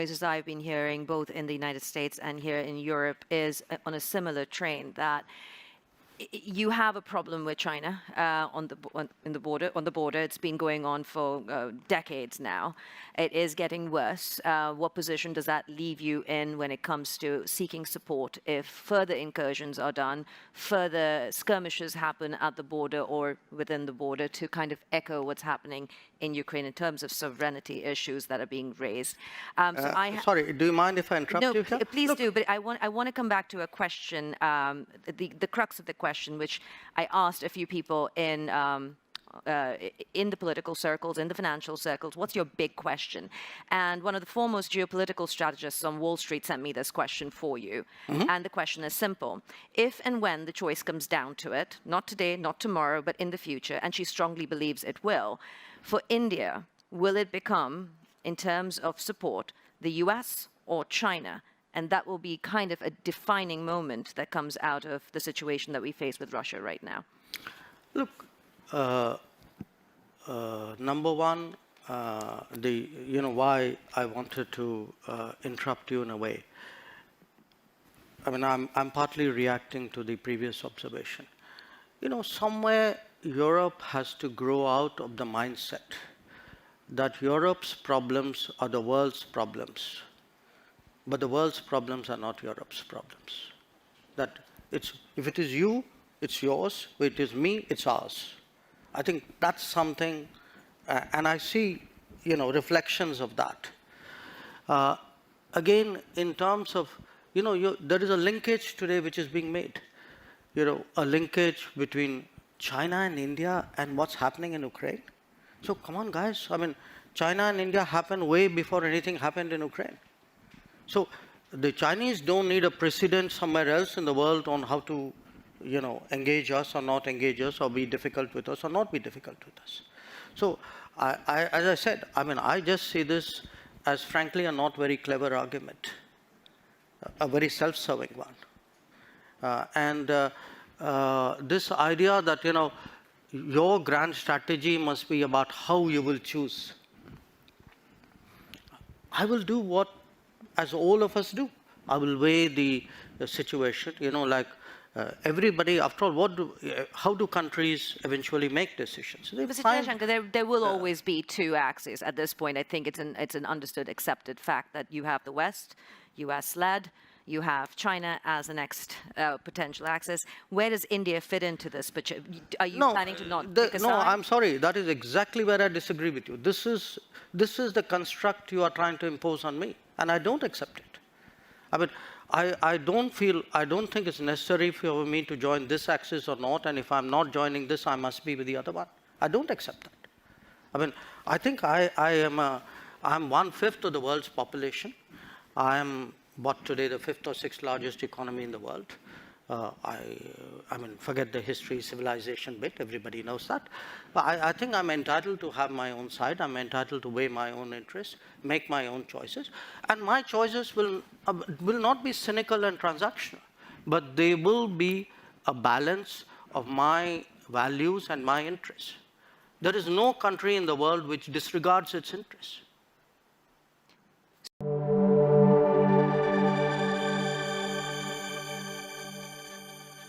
noises I've been hearing, both in the United States and here in Europe, is on a similar train that you have a problem with China on the border. It's been going on for decades now. It is getting worse. What position does that leave you in when it comes to seeking support if further incursions are done, further skirmishes happen at the border or within the border, to kind of echo what's happening in Ukraine in terms of sovereignty issues that are being raised? Sorry, do you mind if I interrupt you here? No, please do. But I want to come back to a question, the crux of the question, which I asked a few people in the political circles, in the financial circles. What's your big question? And one of the foremost geopolitical strategists on Wall Street sent me this question for you. And the question is simple. If and when the choice comes down to it, not today, not tomorrow, but in the future, and she strongly believes it will, for India, will it become, in terms of support, the US or China? And that will be kind of a defining moment that comes out of the situation that we face with Russia right now. Look, number one, why I wanted to interrupt you in a way. I mean, I'm partly reacting to the previous observation. Somewhere Europe has to grow out of the mindset that Europe's problems are the world's problems. But the world's problems are not Europe's problems. That if it is you, it's yours. If it is me, it's ours. I think that's something, and I see, reflections of that. Again, in terms of, there is a linkage today which is being made. A linkage between China and India and what's happening in Ukraine. So come on, guys. I mean, China and India happened way before anything happened in Ukraine. So the Chinese don't need a precedent somewhere else in the world on how to, engage us or not engage us, or be difficult with us or not be difficult with us. So as I said, I just see this as frankly a not very clever argument, a very self-serving one. This idea that, your grand strategy must be about how you will choose. I will do what, as all of us do. I will weigh the situation, everybody, after all, how do countries eventually make decisions? Mr. Jaishankar, there will always be two axes at this point. I think it's an understood, accepted fact that you have the West, US-led, you have China as the next potential axis. Where does India fit into this? But are you planning to not pick a side? No, I'm sorry. That is exactly where I disagree with you. This is the construct you are trying to impose on me, and I don't accept it. I don't think it's necessary for me to join this axis or not, and if I'm not joining this, I must be with the other one. I don't accept that. I think I'm 1/5 of the world's population. I am, today the 5th or 6th largest economy in the world. Forget the history, civilization bit, everybody knows that. But I think I'm entitled to have my own side. I'm entitled to weigh my own interests, make my own choices. And my choices will not be cynical and transactional, but they will be a balance of my values and my interests. There is no country in the world which disregards its interests.